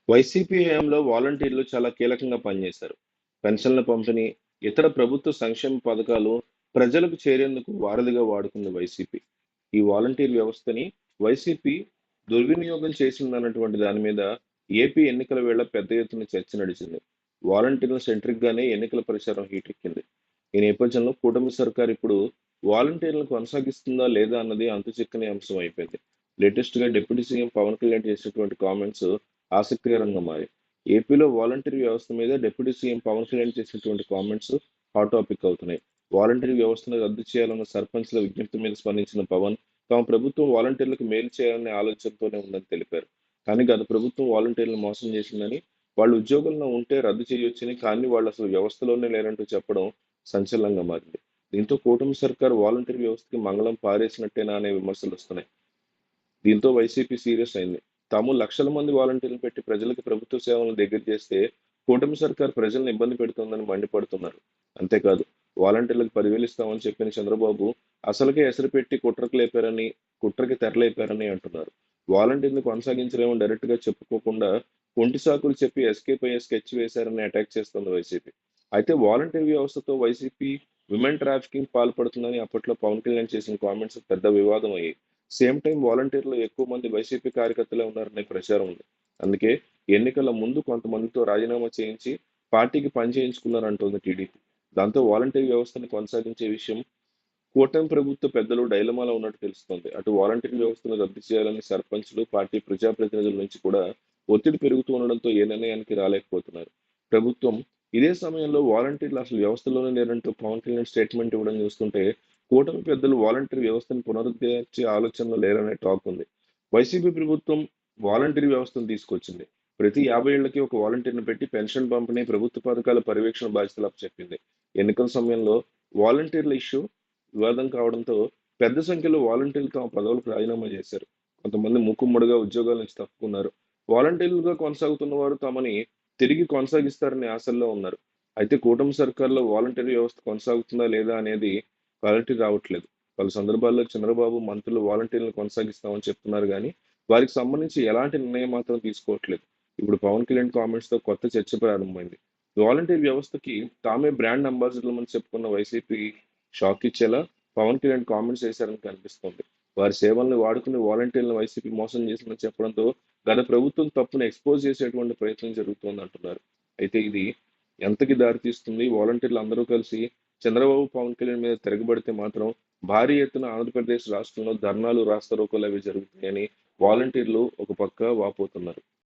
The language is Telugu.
వైసీపీ హయాంలో వాలంటీర్లు చాలా కీలకంగా పనిచేశారు. పెన్షన్ల పంపిణీ, ఇతర ప్రభుత్వ సంక్షేమ పథకాలు ప్రజలకు చేరేందుకు వారధిగా వాడుకుంది వైసీపీ. ఈ వాలంటీర్ వ్యవస్థని వైసీపీ దుర్వినియోగం చేసిందన్నటువంటి దాని మీద ఏపీ ఎన్నికల వేళ పెద్ద ఎత్తున చర్చ నడిచింది. వాలంటీర్ల సెంట్రిక్ గానే ఎన్నికల ప్రచారం హీటెక్కింది. ఈ నేపథ్యంలో కూటమి సర్కార్ ఇప్పుడు వాలంటీర్లను కొనసాగిస్తుందా లేదా అన్నది అంతుచిక్కని అంశం అయిపోయింది. లేటెస్ట్ గా డిప్యూటీ సీఎం పవన్ కళ్యాణ్ చేసినటువంటి కామెంట్స్ ఆసక్తికరంగా మారాయి. ఏపీలో వాలంటరీ వ్యవస్థ మీద డిప్యూటీ సీఎం పవన్ కళ్యాణ్ చేసినటువంటి కామెంట్స్ హాట్ టాపిక్ అవుతున్నాయి. వాలంటరీ వ్యవస్థను రద్దు చేయాలన్న సర్పంచ్ల విజ్ఞప్తి మీద స్పందించిన పవన్, తమ ప్రభుత్వం వాలంటీర్లకు మేలు చేయాలనే ఆలోచనతోనే ఉందని తెలిపారు. కానీ గత ప్రభుత్వం వాలంటీర్లను మోసం చేసిందని, వాళ్ళు ఉద్యోగంలో ఉంటే రద్దు చేయొచ్చని, కానీ వాళ్ళు అసలు వ్యవస్థలోనే లేరంటూ చెప్పడం సంచలనంగా మారింది. దీంతో కూటమి సర్కార్ వాలంటీర్ వ్యవస్థకి మంగళం పారేసినట్టేనా అనే విమర్శలు వస్తున్నాయి. దీంతో వైసీపీ సీరియస్ అయింది. తాము లక్షల మంది వాలంటీర్లు పెట్టి ప్రజలకు ప్రభుత్వ సేవలను దగ్గర చేస్తే కూటమి సర్కార్ ప్రజలను ఇబ్బంది పెడుతోందని మండిపడుతున్నారు. అంతేకాదు, వాలంటీర్లకు 10,000 ఇస్తామని చెప్పిన చంద్రబాబు అసలుకే ఎసరు పెట్టి కుట్రకి తెరలేపారని అంటున్నారు. వాలంటీర్ని కొనసాగించలేమని డైరెక్ట్ గా చెప్పుకోకుండా కొంటి సాకులు చెప్పి ఎస్కేప్ అయ్యే స్కెచ్ వేశారని అటాక్ చేస్తోంది వైసీపీ. అయితే వాలంటీర్ వ్యవస్థతో వైసీపీ విమెన్ ట్రాఫికింగ్ పాల్పడుతుందని అప్పట్లో పవన్ కళ్యాణ్ చేసిన కామెంట్స్ పెద్ద వివాదం అయ్యాయి. సేమ్ టైం వాలంటీర్లు ఎక్కువ మంది వైసీపీ కార్యకర్తలే ఉన్నారనే ప్రచారం ఉంది. అందుకే ఎన్నికల ముందు కొంతమందితో రాజీనామా చేయించి పార్టీకి పని చేయించుకున్నారంటోంది టీడీపీ. దాంతో వాలంటీర్ వ్యవస్థను కొనసాగించే విషయం కూటమి ప్రభుత్వ పెద్దలు డైలమాలో ఉన్నట్టు తెలుస్తోంది. అటు వాలంటీర్ వ్యవస్థను రద్దు చేయాలని సర్పంచ్లు, పార్టీ ప్రజాప్రతినిధుల నుంచి కూడా ఒత్తిడి పెరుగుతూ ఉండడంతో ఏ నిర్ణయానికి రాలేకపోతున్నారు. ప్రభుత్వం ఇదే సమయంలో వాలంటీర్లు అసలు వ్యవస్థలోనే లేరంటూ పవన్ కళ్యాణ్ స్టేట్మెంట్ ఇవ్వడం చూస్తుంటే కూటమి పెద్దలు వాలంటీర్ వ్యవస్థను పునరుద్ధరించే ఆలోచనలో లేరనే టాక్ ఉంది. వైసీపీ ప్రభుత్వం వాలంటీర్ వ్యవస్థను తీసుకొచ్చింది. ప్రతి 50 ఏళ్లకి ఒక వాలంటీర్ను పెట్టి పెన్షన్ పంపిణీ, ప్రభుత్వ పథకాల పర్యవేక్షణ బాధ్యతలు అప్పచెప్పింది. ఎన్నికల సమయంలో వాలంటీర్ల ఇష్యూ వివాదం కావడంతో పెద్ద సంఖ్యలో వాలంటీర్లు తమ పదవులకు రాజీనామా చేశారు. కొంతమంది మూకుమ్మడిగా ఉద్యోగాల నుంచి తప్పుకున్నారు. వాలంటీర్లుగా కొనసాగుతున్న వారు తమని తిరిగి కొనసాగిస్తారనే ఆశల్లో ఉన్నారు. అయితే కూటమి సర్కార్లో వాలంటీర్ వ్యవస్థ కొనసాగుతుందా లేదా అనేది క్లారిటీ రావట్లేదు. పలు సందర్భాల్లో చంద్రబాబు, మంత్రులు వాలంటీర్లను కొనసాగిస్తామని చెప్తున్నారు గానీ, వారికి సంబంధించి ఎలాంటి నిర్ణయం మాత్రం తీసుకోవట్లేదు. ఇప్పుడు పవన్ కళ్యాణ్ కామెంట్స్ తో కొత్త చర్చ ప్రారంభమైంది. వాలంటీర్ వ్యవస్థకి తామే బ్రాండ్ అంబాసిడర్లు చెప్పుకున్న వైసీపీ షాక్ ఇచ్చేలా పవన్ కళ్యాణ్ కామెంట్స్ చేశారని కనిపిస్తోంది. వారి సేవల్ని వాడుకుని వాలంటీర్లను వైసీపీ మోసం చేసిందని చెప్పడంతో గత ప్రభుత్వం తప్పును ఎక్స్పోజ్ చేసేటువంటి ప్రయత్నం జరుగుతోంది అంటున్నారు. అయితే ఇది ఎంతకి దారితీస్తుంది? వాలంటీర్లు అందరూ కలిసి చంద్రబాబు, పవన్ కళ్యాణ్ మీద తిరగబడితే మాత్రం భారీ ఎత్తున ఆంధ్రప్రదేశ్ రాష్ట్రంలో ధర్నాలు, రాస్తారోకోలు అవి జరుగుతాయని వాలంటీర్లు ఒక పక్క వాపోతున్నారు.